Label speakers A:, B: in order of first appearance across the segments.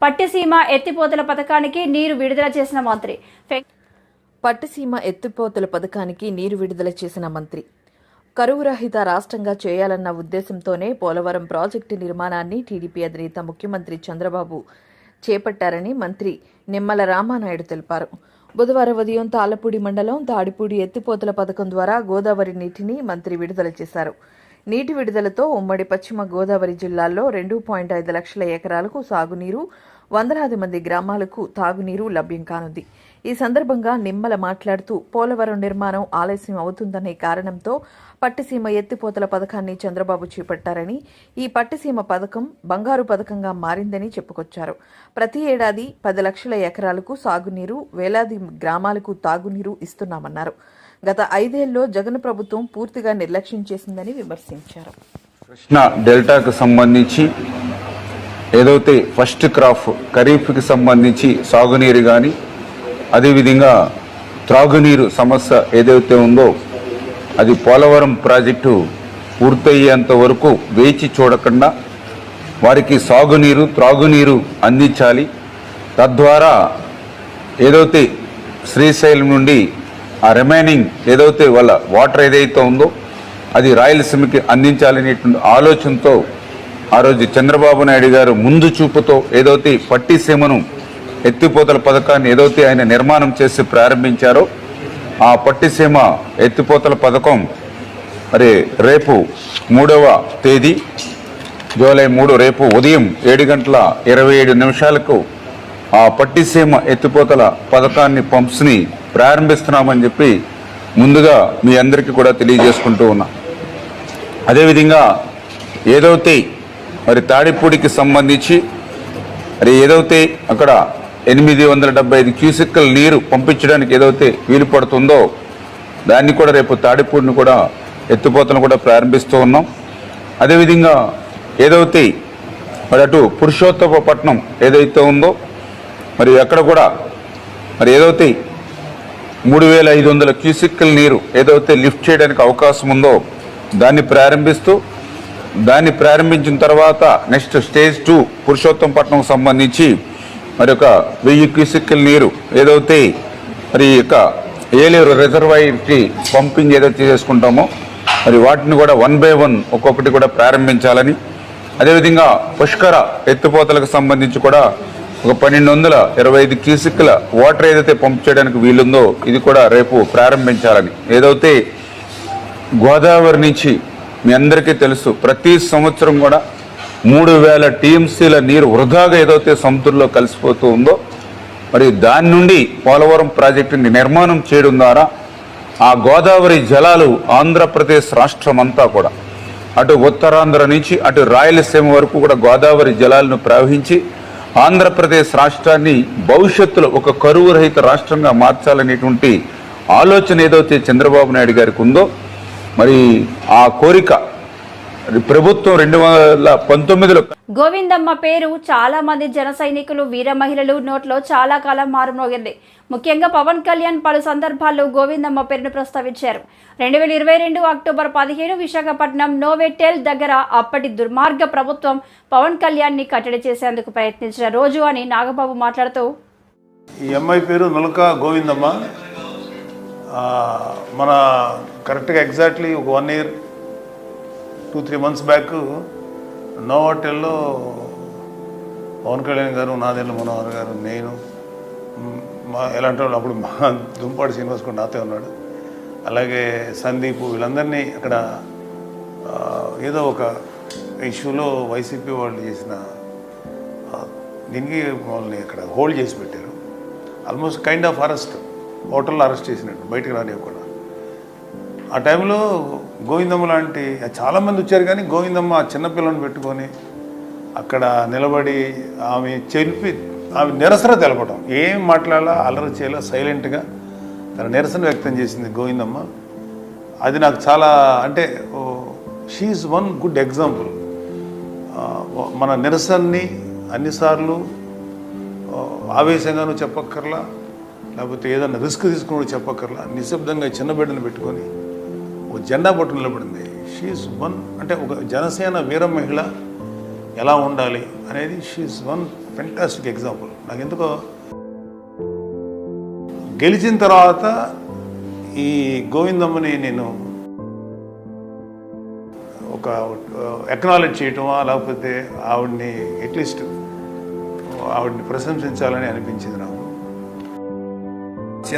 A: పట్టిసీమ ఎత్తిపోతల పథకానికి నీరు విడుదల చేసిన మంత్రి.
B: పట్టిసీమ ఎత్తిపోతల పథకానికి నీరు విడుదల చేసిన మంత్రి. కరువు రహిత రాష్ట్రంగా చేయాలన్న ఉద్దేశంతోనే పోలవరం ప్రాజెక్టు నిర్మాణాన్ని టీడీపీ అధినేత ముఖ్యమంత్రి చంద్రబాబు చేపట్టారని మంత్రి నిమ్మల రామానాయుడు తెలిపారు. బుధవారం ఉదయం తాళ్లపూడి మండలం తాడిపూడి ఎత్తిపోతల పథకం ద్వారా గోదావరి నీటిని మంత్రి విడుదల చేశారు. నీటి విడుదలతో ఉమ్మడి పశ్చిమ గోదావరి జిల్లాల్లో 2.5 లక్షల ఎకరాలకు సాగునీరు, వందలాది మంది గ్రామాలకు తాగునీరు లభ్యం కానుంది. ఈ సందర్భంగా నిమ్మల మాట్లాడుతూ పోలవరం నిర్మాణం ఆలస్యం అవుతుందనే కారణంతో పట్టిసీమ ఎత్తిపోతల పథకాన్ని చంద్రబాబు చేపట్టారని, ఈ పట్టిసీమ పథకం బంగారు పథకంగా మారిందని చెప్పుకొచ్చారు. ప్రతి ఏడాది 10 లక్షల ఎకరాలకు సాగునీరు, వేలాది గ్రామాలకు తాగునీరు ఇస్తున్నామన్నారు. గత 5 ఏళ్లలో జగన్ ప్రభుత్వం పూర్తిగా నిర్లక్ష్యం చేసిందని విమర్శించారు.
C: కృష్ణా డెల్టాకు సంబంధించి ఏదైతే ఫస్ట్ క్రాప్ ఖరీఫ్కి సంబంధించి సాగునీరు కానీ, అదేవిధంగా త్రాగునీరు సమస్య ఏదైతే ఉందో అది పోలవరం ప్రాజెక్టు పూర్తయ్యేంత వరకు వేచి చూడకుండా వారికి సాగునీరు, త్రాగునీరు అందించాలి. తద్వారా ఏదైతే శ్రీశైలం నుండి ఆ రిమైనింగ్ ఏదైతే వాళ్ళ వాటర్ ఏదైతే ఉందో అది రాయలసీమకి అందించాలనేటువంటి ఆలోచనతో ఆ రోజు చంద్రబాబు నాయుడు గారు ముందు చూపుతో ఏదైతే పట్టిసీమను ఎత్తిపోతల పథకాన్ని ఏదైతే ఆయన నిర్మాణం చేసి ప్రారంభించారో ఆ పట్టిసీమ ఎత్తిపోతల పథకం మరి రేపు 3వ తేదీ జూలై 3 రేపు ఉదయం 7:27 ఆ పట్టిసీమ ఎత్తిపోతల పథకాన్ని పంప్స్ని ప్రారంభిస్తున్నామని చెప్పి ముందుగా మీ అందరికీ కూడా తెలియజేసుకుంటూ ఉన్నా. అదేవిధంగా ఏదైతే మరి తాడిపూడికి సంబంధించి మరి ఏదైతే అక్కడ 875 క్యూసెక్కుల నీరు పంపించడానికి ఏదైతే వీలు పడుతుందో దాన్ని కూడా రేపు తాడిపూడిని కూడా ఎత్తిపోతలను కూడా ప్రారంభిస్తూ ఉన్నాం. అదేవిధంగా ఏదైతే మరి అటు పురుషోత్తపట్నం ఏదైతే ఉందో మరి అక్కడ కూడా మరి ఏదైతే 3500 క్యూసెక్కుల నీరు ఏదైతే లిఫ్ట్ చేయడానికి అవకాశం ఉందో దాన్ని ప్రారంభించిన తర్వాత నెక్స్ట్ స్టేజ్ 2 పురుషోత్తంపట్నం సంబంధించి మరి ఒక 1000 క్యూసెక్కుల నీరు ఏదైతే మరి ఇక ఏలేరు రిజర్వాయర్కి పంపింగ్ ఏదైతే చేసుకుంటామో మరి వాటిని కూడా 1 by 1 ఒక్కొక్కటి కూడా ప్రారంభించాలని, అదేవిధంగా పుష్కర ఎత్తిపోతలకు సంబంధించి కూడా ఒక 1225 క్యూసెక్కుల వాటర్ ఏదైతే పంప్ చేయడానికి వీలుందో ఇది కూడా రేపు ప్రారంభించాలని. ఏదైతే గోదావరి నుంచి మీ అందరికీ తెలుసు ప్రతి సంవత్సరం కూడా 3000 టీఎంసీల నీరు వృధాగా ఏదైతే సముద్రంలో కలిసిపోతూ ఉందో మరి దాని నుండి పోలవరం ప్రాజెక్టుని నిర్మాణం చేయడం ద్వారా ఆ గోదావరి జలాలు ఆంధ్రప్రదేశ్ రాష్ట్రం అంతా కూడా అటు ఉత్తరాంధ్ర నుంచి అటు రాయలసీమ వరకు కూడా గోదావరి జలాలను ప్రవహించి ఆంధ్రప్రదేశ్ రాష్ట్రాన్ని భవిష్యత్తులో ఒక కరువు రహిత రాష్ట్రంగా మార్చాలనేటువంటి ఆలోచన ఏదైతే చంద్రబాబు నాయుడు గారికి ఉందో మరి ఆ కోరిక ప్రభుత్వం 2019లో
A: గోవిందమ్మ పేరు చాలా మంది జన సైనికులు, వీర మహిళలు నోట్లో చాలా కాలం మారుమోగింది. ముఖ్యంగా పవన్ కళ్యాణ్ పలు సందర్భాల్లో గోవిందమ్మ పేరును ప్రస్తావించారు. 2022 అక్టోబర్ 15 విశాఖపట్నం నోవెటెల్ దగ్గర అప్పటి దుర్మార్గ ప్రభుత్వం పవన్ కళ్యాణ్ ని కట్టడి చేసేందుకు ప్రయత్నించిన రోజు అని నాగబాబు మాట్లాడుతూ,
D: ఈ అమ్మాయి పేరు నులక గోవిందమ్మ. మన కరెక్ట్గా ఎగ్జాక్ట్లీ ఒక 1 year 2-3 months బ్యాక్ నోవోటెల్లో పవన్ కళ్యాణ్ గారు, నాదెండ్ల మనోహర్ గారు, నేను ఎలాంటి వాళ్ళు అప్పుడు మా దుంపాడు శ్రీనివాస్ కూడా నాతో ఉన్నాడు, అలాగే సందీప్, వీళ్ళందరినీ అక్కడ ఏదో ఒక ఇష్యూలో వైసీపీ వాళ్ళు చేసిన దీనికి వాళ్ళని అక్కడ హోల్డ్ చేసి పెట్టారు. ఆల్మోస్ట్ కైండ్ ఆఫ్ అరెస్ట్, హోటల్లో అరెస్ట్ చేసినట్టు, బయటకు రానివ్వకుండా. ఆ టైంలో గోవిందమ్మ లాంటి చాలామంది వచ్చారు, కానీ గోవిందమ్మ చిన్నపిల్లని పెట్టుకొని అక్కడ నిలబడి ఆమె నిరసన తెలపడం, ఏం మాట్లాడాలా అల్లరి చేయాలా సైలెంట్గా తన నిరసన వ్యక్తం చేసింది గోవిందమ్మ. అది నాకు చాలా అంటే షీఈస్ వన్ గుడ్ ఎగ్జాంపుల్. మన నిరసనని అన్నిసార్లు ఆవేశంగానూ చెప్పక్కర్లా, లేకపోతే ఏదన్నా రిస్క్ తీసుకుని చెప్పక్కర్లా, నిశ్శబ్దంగా చిన్న బిడ్డను పెట్టుకొని ఒక జెండా పట్టు నిలబడింది. షీఈస్ వన్ అంటే ఒక జనసేన వీర మహిళ ఎలా ఉండాలి అనేది షీఈస్ వన్ ఫెంటాస్టిక్ ఎగ్జాంపుల్. నాకు ఎందుకో గెలిచిన తర్వాత ఈ గోవిందమ్మని నేను ఒక ఎక్నాలెడ్జ్ చేయటమా లేకపోతే ఆవిడ్ని అట్లీస్ట్ ఆవిడ్ని ప్రశంసించాలని అనిపించింది నాకు.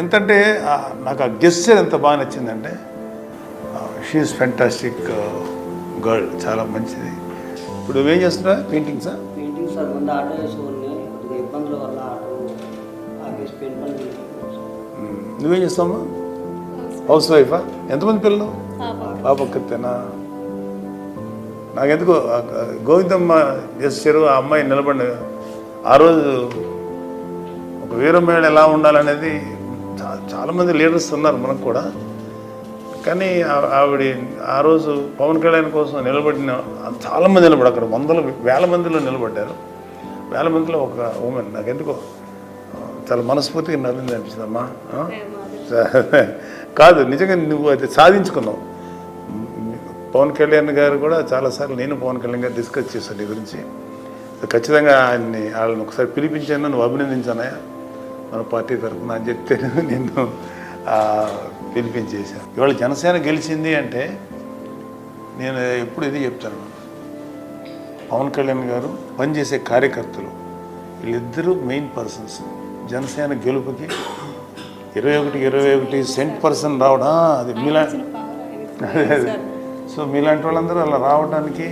D: ఎంతంటే నాకు ఆ గెస్చర్ ఎంత బాగా నచ్చిందంటే షీఈస్ ఫెంటాస్టిక్ గర్ల్, చాలా మంచిది. ఇప్పుడు నువ్వేం చేస్తున్నా? పెయింటింగ్సా?
E: పెయింటింగ్ సార్ ముందు ఆటో వేసుకుని కొద్దిగా ఇబ్బందుల వల్ల ఆటో ఆఫీస్ పెయింట్ పని.
D: నువ్వేం చేస్తావమ్మా? హౌస్ వైఫా? ఎంతమంది పిల్లలు? పాప ఒక్కతేనా? నాకెందుకో గోవిందమ్మ చేసారు, ఆ అమ్మాయి నిలబడి ఆ రోజు ఒక వీరమహిళ ఎలా ఉండాలనేది చాలామంది లీడర్స్ ఉన్నారు మనకు కూడా. కానీ ఆవిడ ఆ రోజు పవన్ కళ్యాణ్ కోసం నిలబడిన చాలామంది నిలబడి అక్కడ వేల మందిలో నిలబడ్డారు. వేల మందిలో ఒక ఉమెన్ నాకెందుకో చాలా మనస్ఫూర్తిగా నవ్వింది అనిపించిందమ్మా. కాదు, నిజంగా నువ్వు అయితే సాధించుకున్నావు. పవన్ కళ్యాణ్ గారు కూడా చాలాసార్లు నేను పవన్ కళ్యాణ్ గారు డిస్కస్ చేశాను నీ గురించి. ఖచ్చితంగా వాళ్ళని ఒకసారి పిలిపించాను, నువ్వు అభినందించానయా మన పార్టీ తరఫున అని చెప్తే నిన్ను పిలిపించేశాను. ఇవాళ జనసేన గెలిచింది అంటే నేను ఎప్పుడు ఇది చెప్తాను, పవన్ కళ్యాణ్ గారు పనిచేసే కార్యకర్తలు వీళ్ళిద్దరూ మెయిన్ పర్సన్స్. జనసేన గెలుపుకి 21 సెంట్ పర్సన్ రావడం అది సో మీలాంటి వాళ్ళందరూ అలా రావడానికి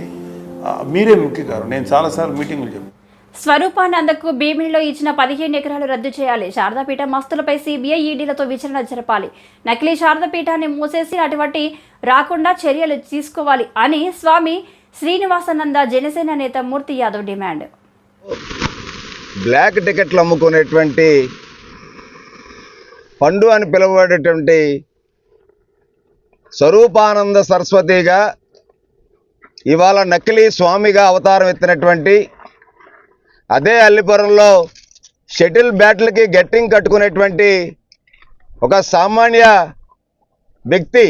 D: మీరే ముఖ్య కారణం. నేను చాలాసార్లు మీటింగ్లు చెప్పాను.
A: స్వరూపానందకు భీమిలిలో ఇచ్చిన 15 ఎకరాలు రద్దు చేయాలి. శారదాపీఠ మస్తులపై సిబిఐ ఈడీలతో విచారణ జరపాలి. నకిలీ శారదాపీఠాన్ని మూసేసి అటువంటి రాకుండా చర్యలు తీసుకోవాలి అని స్వామి శ్రీనివాసానంద జనసేన నేత మూర్తి యాదవ్ డిమాండ్.
F: బ్లాక్ టికెట్లు అమ్ముకునేటువంటి పండు అని పిలువబడేటువంటి స్వరూపానంద సరస్వతిగా ఇవాళ నకిలీ స్వామిగా అవతారం ఎత్తినటువంటి, అదే అల్లిపురంలో షటిల్ బ్యాట్లకి గట్టింగ్ కట్టుకునేటువంటి ఒక సామాన్య వ్యక్తి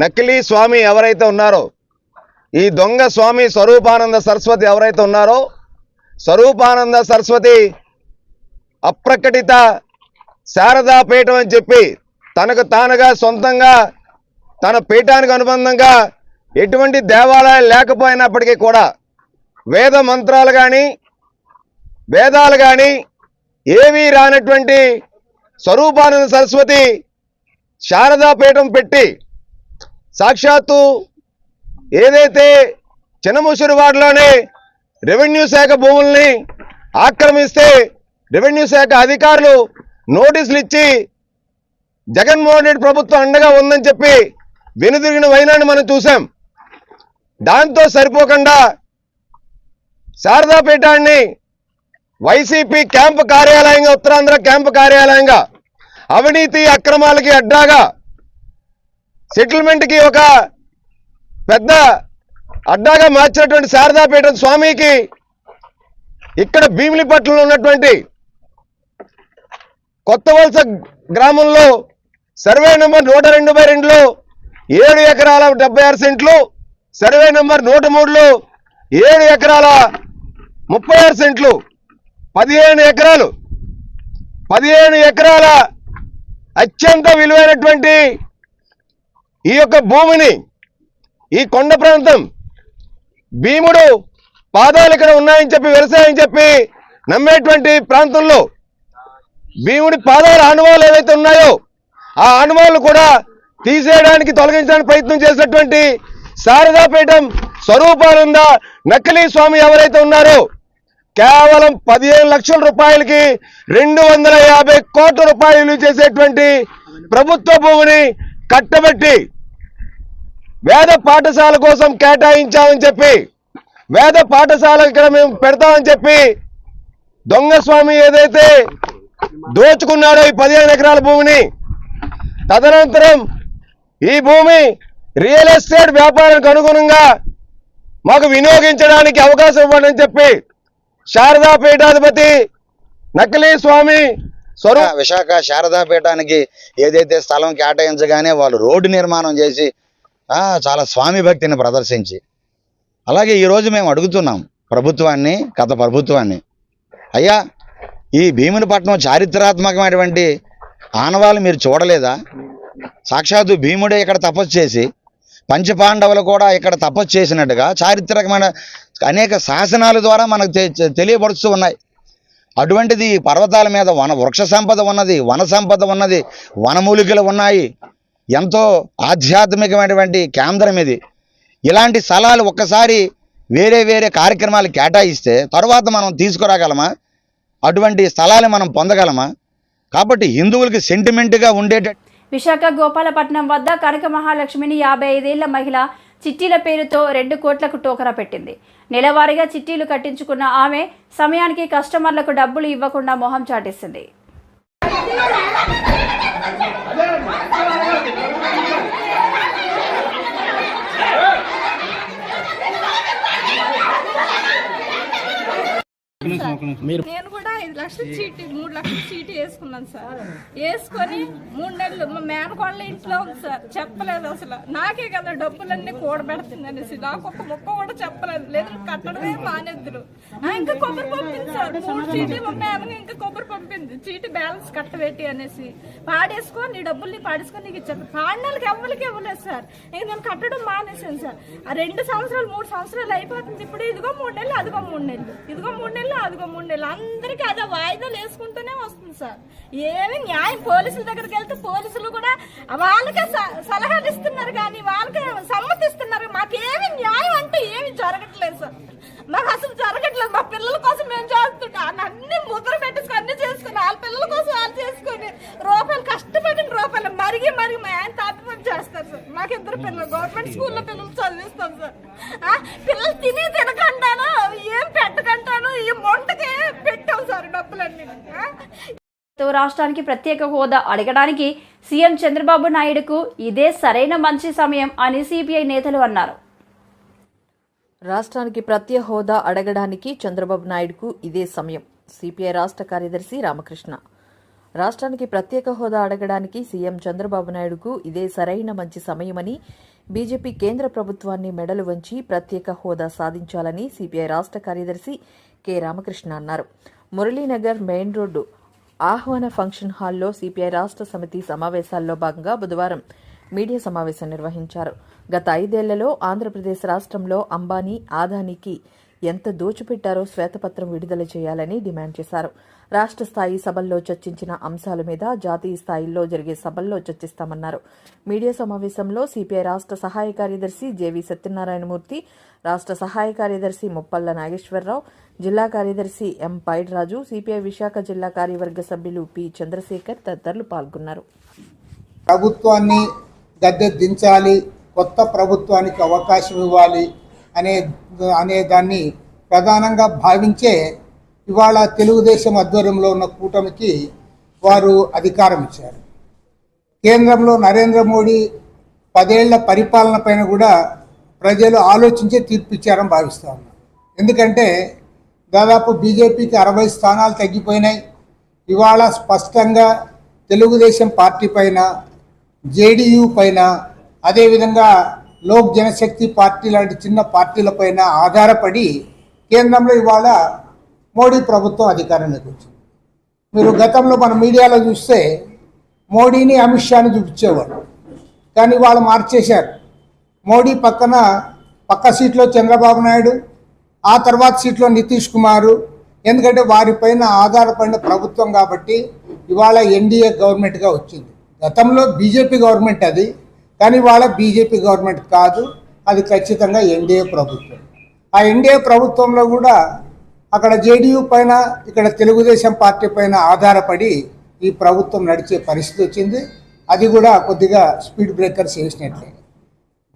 F: నకిలీ స్వామి ఎవరైతే ఉన్నారో, ఈ దొంగ స్వామి స్వరూపానంద సరస్వతి ఎవరైతే ఉన్నారో, స్వరూపానంద సరస్వతి అప్రకటిత శారదాపీఠం అని చెప్పి తనకు తానుగా సొంతంగా తన పీఠానికి అనుబంధంగా ఎటువంటి దేవాలయాలు లేకపోయినప్పటికీ కూడా వేద మంత్రాలు కానీ వేదాలు కానీ ఏవీ రానటువంటి స్వరూపానంద సరస్వతి శారదాపీఠం పెట్టి సాక్షాత్తు ఏదైతే చిన్నముసిరివాడలోనే రెవెన్యూ శాఖ భూముల్ని ఆక్రమిస్తే రెవెన్యూ శాఖ అధికారులు నోటీసులు ఇచ్చి జగన్మోహన్ రెడ్డి ప్రభుత్వం అండగా ఉందని చెప్పి వెనుదిరిగిన వైనాన్ని మనం చూసాం. దాంతో సరిపోకుండా శారదాపీఠాన్ని వైసీపీ క్యాంపు కార్యాలయంగా, ఉత్తరాంధ్ర క్యాంపు కార్యాలయంగా, అవినీతి అక్రమాలకి అడ్డాగా, సెటిల్మెంట్కి ఒక పెద్ద అడ్డాగా మార్చినటువంటి శారదాపీఠం స్వామికి ఇక్కడ భీమిలిపట్నంలో ఉన్నటువంటి కొత్త వలస గ్రామంలో సర్వే నెంబర్ 102/2లో 7 ఎకరాల 76 సెంట్లు, సర్వే నెంబర్ 103లో 7 ఎకరాల 36 సెంట్లు, 15 ఎకరాల అత్యంత విలువైనటువంటి ఈ యొక్క భూమిని, ఈ కొండ ప్రాంతం భీముడు పాదాలు ఇక్కడ ఉన్నాయని చెప్పి, వ్యవసాయం చెప్పి నమ్మేటువంటి ప్రాంతంలో భీముడి పాదాల ఆనవాళ్ళు ఏవైతే ఉన్నాయో ఆ ఆనవాళ్ళు కూడా తీసేయడానికి, తొలగించడానికి ప్రయత్నం చేసినటువంటి శారదాపీఠం స్వరూపానంద నకిలీ స్వామి ఎవరైతే ఉన్నారో కేవలం 15 లక్షల రూపాయలకి 250 కోట్ల రూపాయలు చేసేటువంటి ప్రభుత్వ భూమిని కట్టబెట్టి వేద పాఠశాల కోసం కేటాయించామని చెప్పి, వేద పాఠశాల ఇక్కడ మేము పెడతామని చెప్పి దొంగ స్వామి ఏదైతే దోచుకున్నాడో ఈ 15 ఎకరాల భూమిని, తదనంతరం ఈ భూమి రియల్ ఎస్టేట్ వ్యాపారానికి అనుగుణంగా మాకు వినియోగించడానికి అవకాశం ఇవ్వండి అని చెప్పి శారదాపీఠాధిపతి నకిలీ స్వామి
G: విశాఖ శారదాపీఠానికి ఏదైతే స్థలం కేటాయించగానే వాళ్ళు రోడ్డు నిర్మాణం చేసి చాలా స్వామి భక్తిని ప్రదర్శించి, అలాగే ఈరోజు మేము అడుగుతున్నాం ప్రభుత్వాన్ని, గత ప్రభుత్వాన్ని, అయ్యా ఈ భీమునిపట్నం చారిత్రాత్మకమైనటువంటి ఆనవాళ్ళు మీరు చూడలేదా? సాక్షాత్తు భీముడే ఇక్కడ తపస్సు చేసి పంచపాండవులు కూడా ఇక్కడ తపస్సు చేసినట్టుగా చారిత్రకమైన అనేక శాసనాల ద్వారా మనకు తెలియపరుస్తూ ఉన్నాయి. అటువంటిది పర్వతాల మీద వృక్ష సంపద ఉన్నది, వన సంపద ఉన్నది, వనమూలికలు ఉన్నాయి. ఎంతో ఆధ్యాత్మికమైనటువంటి కేంద్రం ఇది. ఇలాంటి స్థలాలు ఒక్కసారి వేరే వేరే కార్యక్రమాలు కేటాయిస్తే తర్వాత మనం తీసుకురాగలమా? అటువంటి స్థలాలు మనం పొందగలమా? కాబట్టి హిందువులకి సెంటిమెంట్గా ఉండేటట్టు
A: విశాఖ గోపాలపట్నం వద్ద కనక మహాలక్ష్మిని 55 ఏళ్ల మహిళ చిట్టీల పేరుతో 2 కోట్లకు టోకరా పెట్టింది. నెలవారీగా చిట్టీలు కట్టించుకున్న ఆమె సమయానికి కస్టమర్లకు డబ్బులు ఇవ్వకుండా మొహం చాటేసింది.
H: నేను కూడా 5 లక్షల చీటీ 3 లక్షల చీటీ వేసుకున్నాను సార్. వేసుకొని 3 నెలలు మా మేనకోళ్ళ ఇంట్లో ఉంది సార్. చెప్పలేదు అసలు. నాకే కదా డబ్బులన్నీ కూడబెడుతుంది అనేసి నాకు ఒక ముక్క కూడా చెప్పలేదు. లేదు కట్టడమే మానేద్దరు. ఇంకా కొబ్బరి పంపింది సార్. 3 చీటీ మా మేనగా ఇంకా కొబ్బరి పంపింది. చీటీ బ్యాలెన్స్ కట్టబెట్టి అనేసి పాడేసుకో నీ డబ్బుల్ని పాడేసుకొని నీకు ఇచ్చాను. పాడిన వాళ్ళకి ఎవరికి ఇవ్వలేదు సార్. ఇంక నేను కట్టడం మానేసాను సార్. ఆ 2 సంవత్సరాలు 3 సంవత్సరాలు అయిపోతుంది. ఇప్పుడు ఇదిగో 3 నెలలు, అదిగో 3 నెలలు, ఇదిగో 3 నెలలు, అదిగో 3 నెలలు. అందరికీ అదే వాయిదాలు వేసుకుంటూనే వస్తుంది సార్. ఏమి న్యాయం పోలీసుల దగ్గరికి వెళ్తే పోలీసులు కూడా వాళ్ళకే సలహాలు ఇస్తున్నారు కానీ వాళ్ళకే సమ్మతిస్తున్నారు. మాకేమి న్యాయం అంటే ఏమి జరగట్లేదు సార్. మాకు అసలు జరగట్లేదు. మా పిల్లల కోసం మేము చేస్తున్నాం. అన్ని ముద్ర పెట్టేసుకుని అన్ని చేసుకుని వాళ్ళ పిల్లల కోసం వాళ్ళు చేసుకుని రూపాయలు కష్టపడిన రూపాయలు మరిగి మా ఆయన తాపం చేస్తారు సార్. మాకు 2 పిల్లలు గవర్నమెంట్ స్కూల్లో పిల్లలు చదివిస్తాం సార్. పిల్లలు తినకంటాను ఏం పెట్టకంటాను ఈ మొంటకే పెట్టాం సార్ డబ్బులన్నీ.
A: రాష్ట్రానికి ప్రత్యేక హోదా అడగడానికి సీఎం చంద్రబాబు నాయుడుకు ఇదే సరైన మంచి సమయం అని సిపిఐ నేతలు అన్నారు.
B: రాష్ట్రానికి ప్రత్యేక హోదా అడగడానికి చంద్రబాబు నాయుడుకు ఇదే సమయం. సిపిఐ రాష్ట్ర కార్యదర్శి రామకృష్ణ. రాష్ట్రానికి ప్రత్యేక హోదా అడగడానికి సీఎం చంద్రబాబు నాయుడుకు ఇదే సరైన మంచి సమయమని బీజేపీ కేంద్ర ప్రభుత్వాన్ని మెడలు వంచి ప్రత్యేక హోదా సాధించాలని సిపిఐ రాష్ట్ర కార్యదర్శి కె రామకృష్ణ అన్నారు. మురళీనగర్ మెయిన్ రోడ్డు ఆహ్వాన ఫంక్షన్ హాల్లో సిపిఐ రాష్ట్ర సమితి సమావేశాల్లో భాగంగా బుధవారం మీడియా సమావేశం నిర్వహించారు. గత 5 ఏళ్లలో ఆంధ్రప్రదేశ్ రాష్ట్రంలో అంబానీ, ఆదానీకి ఎంత దోచిపెట్టారో శ్వేతపత్రం విడుదల చేయాలని డిమాండ్ చేశారు. రాష్ట్ర స్థాయి సభల్లో చర్చించిన అంశాల మీద జాతీయ స్థాయిలో జరిగే సభల్లో చర్చిస్తామన్నారు. మీడియా సమావేశంలో సిపిఐ రాష్ట్ర సహాయ కార్యదర్శి జేవి సత్యనారాయణమూర్తి, రాష్ట్ర సహాయ కార్యదర్శి ముప్పల్ల నాగేశ్వరరావు, జిల్లా కార్యదర్శి ఎం పైడ్రాజు, సిపిఐ విశాఖ జిల్లా కార్యవర్గ సభ్యులు పి చంద్రశేఖర్ తదితరులు పాల్గొన్నారు.
I: ప్రభుత్వాన్ని గద్దె దించాలి, కొత్త ప్రభుత్వానికి అవకాశం ఇవ్వాలి అనే దాన్ని ప్రధానంగా భావించే ఇవాళ తెలుగుదేశం ఆధ్వర్యంలో ఉన్న కూటమికి వారు అధికారం ఇచ్చారు. కేంద్రంలో నరేంద్ర మోడీ 10 ఏళ్ల పరిపాలన పైన కూడా ప్రజలు ఆలోచించే తీర్పు ఇచ్చారని భావిస్తూ ఉన్నారు. ఎందుకంటే దాదాపు బీజేపీకి 60 స్థానాలు తగ్గిపోయినాయి. ఇవాళ స్పష్టంగా తెలుగుదేశం పార్టీ పైన, జేడీయూ పైన, అదేవిధంగా లోక్ జనశక్తి పార్టీ లాంటి చిన్న పార్టీలపైన ఆధారపడి కేంద్రంలో ఇవాళ మోడీ ప్రభుత్వం అధికారంలోకి వచ్చింది. మీరు గతంలో మన మీడియాలో చూస్తే మోడీని అమిత్ షాని చూపించేవారు, కానీ వాళ్ళు మార్చేశారు. మోడీ పక్క సీట్లో చంద్రబాబు నాయుడు, ఆ తర్వాత సీట్లో నితీష్ కుమారు. ఎందుకంటే వారిపైన ఆధారపడిన ప్రభుత్వం కాబట్టి ఇవాళ ఎన్డీఏ గవర్నమెంట్గా వచ్చింది. గతంలో బీజేపీ గవర్నమెంట్ అది, కానీ ఇవాళ బీజేపీ గవర్నమెంట్ కాదు, అది ఖచ్చితంగా ఎన్డీఏ ప్రభుత్వం. ఆ ఎన్డీఏ ప్రభుత్వంలో కూడా అక్కడ జేడీయూ పైన, ఇక్కడ తెలుగుదేశం పార్టీ పైన ఆధారపడి ఈ ప్రభుత్వం నడిచే పరిస్థితి వచ్చింది. అది కూడా కొద్దిగా స్పీడ్ బ్రేకర్స్ వేసినట్లే.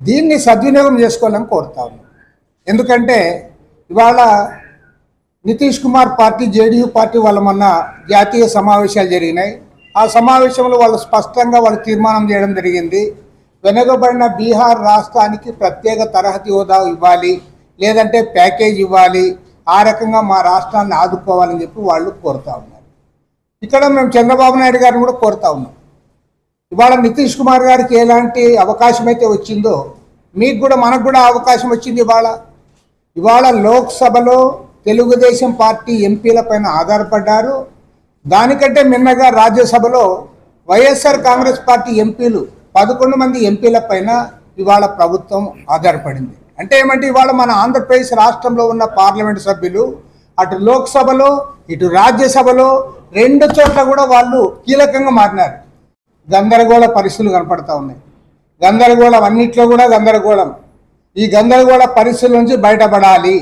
I: దీన్ని సద్వినియోగం చేసుకోవాలని కోరుతా ఉన్నాం. ఎందుకంటే ఇవాళ Nitish Kumar party, JDU party వాళ్ళ మొన్న జాతీయ సమావేశాలు జరిగినాయి. ఆ సమావేశంలో వాళ్ళు స్పష్టంగా వాళ్ళు తీర్మానం చేయడం జరిగింది. వెనుకబడిన బీహార్ రాష్ట్రానికి ప్రత్యేక తరహతి హోదా ఇవ్వాలి, లేదంటే ప్యాకేజ్ ఇవ్వాలి, ఆ రకంగా మా రాష్ట్రాన్ని ఆదుకోవాలని చెప్పి వాళ్ళు కోరుతా ఉన్నారు. ఇక్కడ మేము చంద్రబాబు నాయుడు గారిని కూడా కోరుతా ఉన్నాం. ఇవాళ నితీష్ కుమార్ గారికి ఎలాంటి అవకాశం అయితే వచ్చిందో మీకు కూడా, మనకు కూడా అవకాశం వచ్చింది. ఇవాళ లోక్సభలో తెలుగుదేశం పార్టీ ఎంపీల పైన ఆధారపడ్డారు. దానికంటే మిన్నగా రాజ్యసభలో వైఎస్ఆర్ కాంగ్రెస్ పార్టీ ఎంపీలు 11 మంది ఎంపీల పైన ఇవాళ ప్రభుత్వం ఆధారపడింది. అంటే ఏమంటే ఇవాళ మన ఆంధ్రప్రదేశ్ రాష్ట్రంలో ఉన్న పార్లమెంటు సభ్యులు అటు లోక్సభలో ఇటు రాజ్యసభలో 2 చోట్ల కూడా వాళ్ళు కీలకంగా మారినారు. గందరగోళ పరిస్థితులు కనపడతా ఉన్నాయి. గందరగోళం అన్నిట్లో కూడా గందరగోళం. ఈ గందరగోళ పరిస్థితుల నుంచి బయటపడాలి.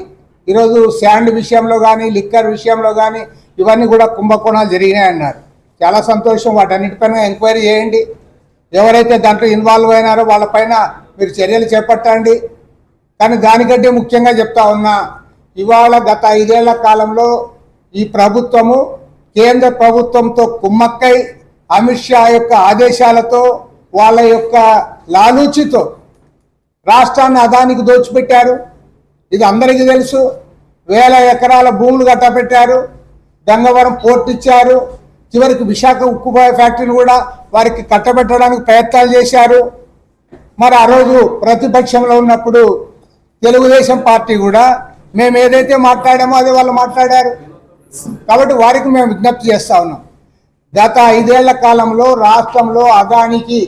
I: ఈరోజు శాండ్ విషయంలో కానీ లిక్కర్ విషయంలో కానీ ఇవన్నీ కూడా కుంభకోణాలు జరిగినాయి అన్నారు. చాలా సంతోషం. వాటన్నిటిపైన ఎంక్వైరీ చేయండి. ఎవరైతే దాంట్లో ఇన్వాల్వ్ అయినారో వాళ్ళపైన మీరు చర్యలు చేపట్టండి. కానీ దానికంటే ముఖ్యంగా చెప్తా ఉన్నా, ఇవాళ గత 5 ఏళ్ల కాలంలో ఈ ప్రభుత్వము కేంద్ర ప్రభుత్వంతో కుమ్మక్కై అమిత్ షా యొక్క ఆదేశాలతో వాళ్ళ యొక్క లాలూచితో రాష్ట్రాన్ని అదానికి దోచిపెట్టారు. ఇది అందరికీ తెలుసు. 1000 ఎకరాల భూములు కట్టబెట్టారు. గంగవరం పోర్ట్ ఇచ్చారు. చివరికి విశాఖ ఉక్కు ఫ్యాక్టరీని కూడా వారికి కట్టబెట్టడానికి ప్రయత్నాలు చేశారు. మరి ఆ రోజు ప్రతిపక్షంలో ఉన్నప్పుడు తెలుగుదేశం పార్టీ కూడా మేము ఏదైతే మాట్లాడామో అదే వాళ్ళు మాట్లాడారు. కాబట్టి వారికి మేము విజ్ఞప్తి చేస్తా ఉన్నాం. గత 5 ఏళ్ల కాలంలో రాష్ట్రంలో అదానికి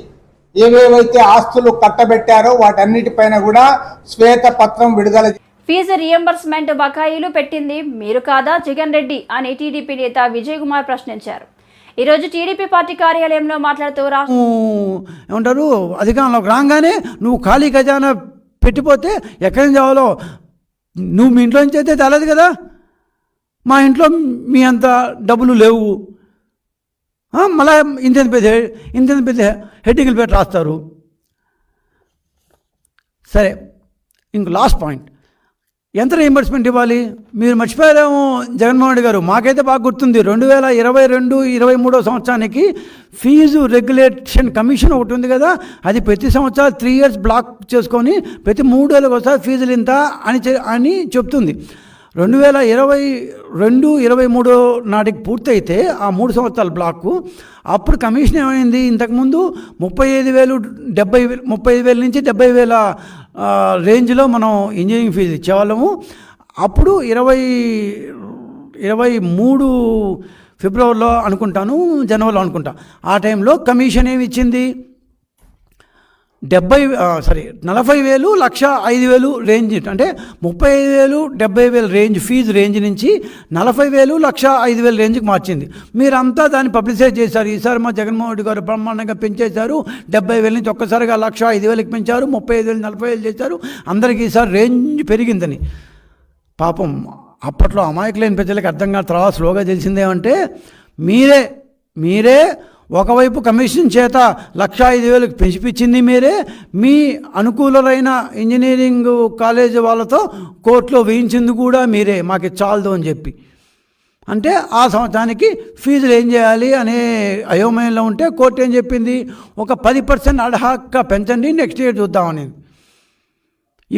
I: ఏవేవైతే ఆస్తులు కట్టబెట్టారో వాటన్నిటిపైన కూడా శ్వేతపత్రం విడుదల.
A: ఫీజు రియంబర్స్మెంట్ బకాయిలు పెట్టింది మీరు కాదా జగన్ రెడ్డి అని టీడీపీ నేత విజయ్ కుమార్ ప్రశ్నించారు. ఈరోజు టీడీపీ పార్టీ కార్యాలయంలో మాట్లాడుతూ
J: ఏమంటారు, అధికారంలోకి రాగానే నువ్వు ఖాళీ ఖజానా పెట్టిపోతే ఎక్కడి నుంచి కావాలో నువ్వు మీ ఇంట్లో నుంచి అయితే తెలదు కదా. మా ఇంట్లో మీ అంత డబ్బులు లేవు, మళ్ళీ ఇంత పెద్ద హెడ్డింగ్లు పెట్టి రాస్తారు. సరే, ఇంక లాస్ట్ పాయింట్, ఎంత రీయింబర్స్మెంట్ ఇవ్వాలి? మీరు మర్చిపోయారేమో జగన్మోహన్ రెడ్డి గారు, మాకైతే బాగా గుర్తుంది. 2022-23 సంవత్సరానికి ఫీజు రెగ్యులేషన్ కమిషన్ ఒకటి ఉంది కదా, అది ప్రతి సంవత్సరం 3 years బ్లాక్ చేసుకొని ప్రతి 3 ఏళ్ళకి ఒకసారి ఫీజులు ఇంత అని చెప్తుంది. 2022-23 నాటికి పూర్తయితే ఆ 3 సంవత్సరాల బ్లాకు, అప్పుడు కమిషన్ ఏమైంది, ఇంతకుముందు 35,000 నుంచి 70,000 రేంజ్లో మనం ఇంజనీరింగ్ ఫీజు ఇచ్చేవాళ్ళము. అప్పుడు 23 ఫిబ్రవరిలో అనుకుంటాను, జనవరిలో అనుకుంటా, ఆ టైంలో కమిషన్ ఏమి ఇచ్చింది, 40,000, 1,05,000 రేంజ్. అంటే 35,000, 70,000 రేంజ్ ఫీజు రేంజ్ నుంచి 40,000, 105,000 రేంజ్కి మార్చింది. మీరంతా దాన్ని పబ్లిసైజ్ చేశారు. ఈసారి మా జగన్మోహన్ రెడ్డి గారు బ్రహ్మాండంగా పెంచేశారు. 70,000 నుంచి ఒక్కసారిగా 105,000కి పెంచారు. 35,000, 40,000 చేశారు. అందరికీ ఈసారి రేంజ్ పెరిగిందని. పాపం అప్పట్లో అమాయకులైన ప్రజలకు అర్థం కాదు. తర్వాత స్లోగా తెలిసిందేమంటే మీరే ఒకవైపు కమిషన్ చేత 105,000కి పెంచిపించింది మీరే, మీ అనుకూలమైన ఇంజనీరింగ్ కాలేజ్ వాళ్ళతో కోర్టులో వేయించింది కూడా మీరే, మాకు చాలదు అని చెప్పి. అంటే ఆ సంవత్సరానికి ఫీజులు ఏం చేయాలి అనే అయోమయంలో ఉంటే కోర్టు ఏం చెప్పింది, ఒక 10% అడ్హాక్గా పెంచండి, నెక్స్ట్ ఇయర్ చూద్దామని.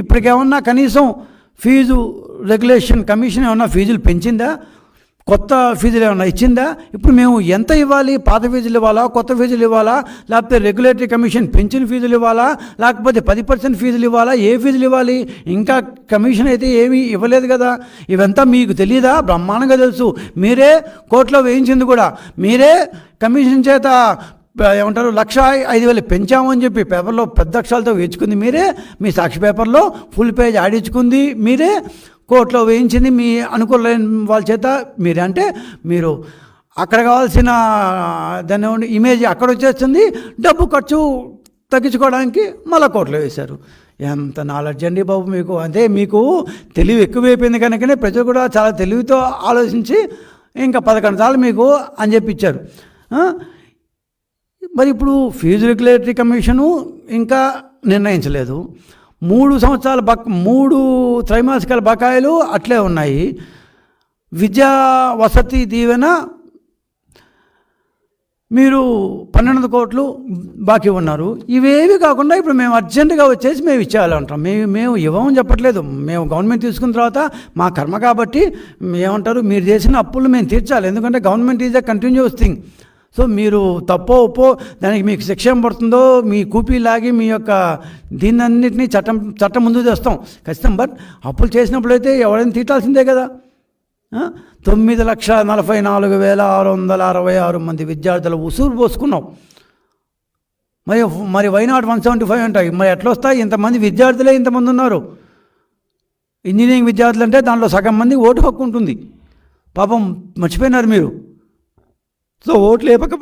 J: ఇప్పటికేమన్నా కనీసం ఫీజు రెగ్యులేషన్ కమిషన్ ఏమన్నా ఫీజులు పెంచిందా, కొత్త ఫీజులు ఏమన్నా ఇచ్చిందా? ఇప్పుడు మేము ఎంత ఇవ్వాలి, పాత ఫీజులు ఇవ్వాలా, కొత్త ఫీజులు ఇవ్వాలా, లేకపోతే రెగ్యులేటరీ కమిషన్ పెంచిన ఫీజులు ఇవ్వాలా, లేకపోతే 10% ఫీజులు ఇవ్వాలా, ఏ ఫీజులు ఇవ్వాలి? ఇంకా కమిషన్ అయితే ఏమీ ఇవ్వలేదు కదా. ఇవంతా మీకు తెలియదా? బ్రహ్మాండంగా తెలుసు. మీరే కోర్టులో వేయించింది కూడా మీరే. కమిషన్ చేత ఏమంటారు 105,000 పెంచామని చెప్పి పేపర్లో పెద్ద అక్షరాలతో వేయించుకుంది మీరే, మీ సాక్షి పేపర్లో ఫుల్ పేజ్ ఆడించుకుంది మీరే, కోర్టులో వేయించింది మీ అనుకూలమైన వాళ్ళ చేత మీరే. అంటే మీరు అక్కడ కావాల్సిన దాన్ని ఇమేజ్ అక్కడ వచ్చేస్తుంది, డబ్బు ఖర్చు తగ్గించుకోవడానికి మళ్ళీ కోర్టులో వేశారు. ఎంత నాలెడ్జ్ అండి బాబు మీకు. అంటే మీకు తెలివి ఎక్కువైపోయింది కనుకనే ప్రజలు కూడా చాలా తెలివితో ఆలోచించి ఇంకా 11 సార్లు మీకు అని చెప్పి ఇచ్చారు. మరి ఇప్పుడు ఫీజు రెగ్యులేటరీ కమిషను ఇంకా నిర్ణయించలేదు. 3 సంవత్సరాల 3 త్రైమాసికాల బకాయిలు అట్లే ఉన్నాయి. విద్యా వసతి దీవెన మీరు 12 కోట్లు బాకీ ఉన్నారు. ఇవేవి కాకుండా ఇప్పుడు మేము అర్జెంటుగా వచ్చేసి మేము ఇచ్చేయాలంటాం. మేము ఇవ్వమని చెప్పట్లేదు. మేము గవర్నమెంట్ తీసుకున్న తర్వాత మా కర్మ కాబట్టి ఏమంటారు, మీరు చేసిన అప్పులు మేము తీర్చాలి. ఎందుకంటే government is a continuous thing. So మీరు తప్పో ఒప్పో దానికి మీకు శిక్ష ఏం పడుతుందో మీ కూపీ లాగి మీ యొక్క దీన్నన్నింటినీ చట్టం ముందు తెస్తాం ఖచ్చితం. బట్ అప్పులు చేసినప్పుడైతే ఎవరైనా తీర్చాల్సిందే కదా. 9,44,666 మంది విద్యార్థులు ఉసూరు పోసుకున్నావు. మరి వైనాట్ 175 ఉంటాయి. మరి ఎట్లా వస్తాయి? ఇంతమంది విద్యార్థులే ఇంతమంది ఉన్నారు. ఇంజనీరింగ్ విద్యార్థులు అంటే దాంట్లో సగం మంది ఓటు హక్కు ఉంటుంది. పాపం మర్చిపోయినారు మీరు. సో ఓట్లు లేపక